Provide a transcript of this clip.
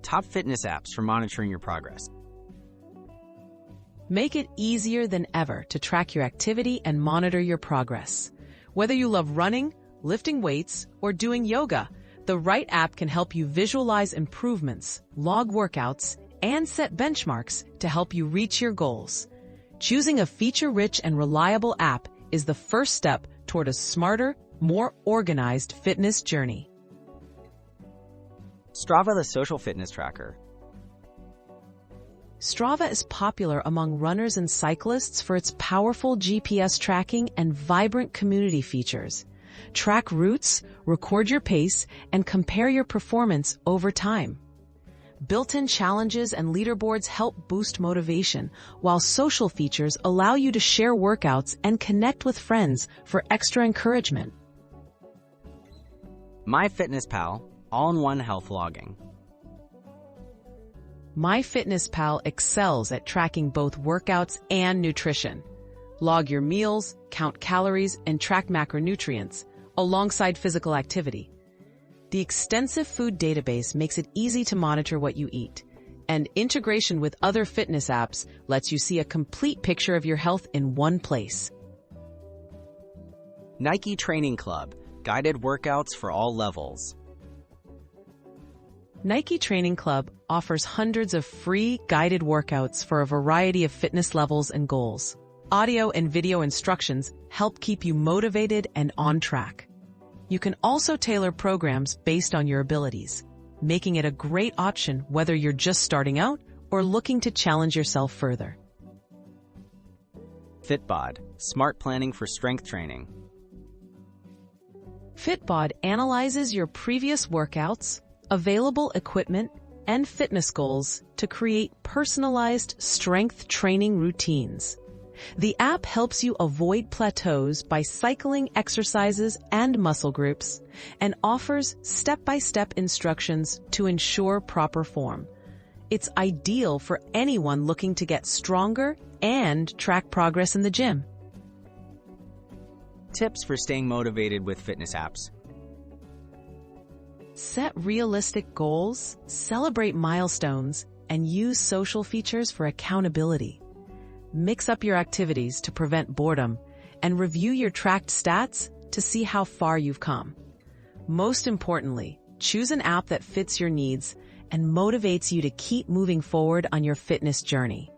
Top fitness apps for monitoring your progress. Make it easier than ever to track your activity and monitor your progress. Whether you love running, lifting weights, or doing yoga, the right app can help you visualize improvements, log workouts, and set benchmarks to help you reach your goals. Choosing a feature-rich and reliable app is the first step toward a smarter, more organized fitness journey. Strava, the social fitness tracker. Strava is popular among runners and cyclists for its powerful GPS tracking and vibrant community features. Track routes, record your pace, and compare your performance over time. Built-in challenges and leaderboards help boost motivation, while social features allow you to share workouts and connect with friends for extra encouragement. MyFitnessPal, all-in-one health logging. MyFitnessPal excels at tracking both workouts and nutrition. Log your meals, count calories, and track macronutrients, alongside physical activity. The extensive food database makes it easy to monitor what you eat, and integration with other fitness apps lets you see a complete picture of your health in one place. Nike Training Club, guided workouts for all levels. Nike Training Club offers hundreds of free guided workouts for a variety of fitness levels and goals. Audio and video instructions help keep you motivated and on track. You can also tailor programs based on your abilities, making it a great option whether you're just starting out or looking to challenge yourself further. Fitbod, smart planning for strength training. Fitbod analyzes your previous workouts, available equipment, and fitness goals to create personalized strength training routines. The app helps you avoid plateaus by cycling exercises and muscle groups, and offers step-by-step instructions to ensure proper form. It's ideal for anyone looking to get stronger and track progress in the gym. Tips for staying motivated with fitness apps. Set realistic goals, celebrate milestones, and use social features for accountability. Mix up your activities to prevent boredom, and review your tracked stats to see how far you've come. Most importantly, choose an app that fits your needs and motivates you to keep moving forward on your fitness journey.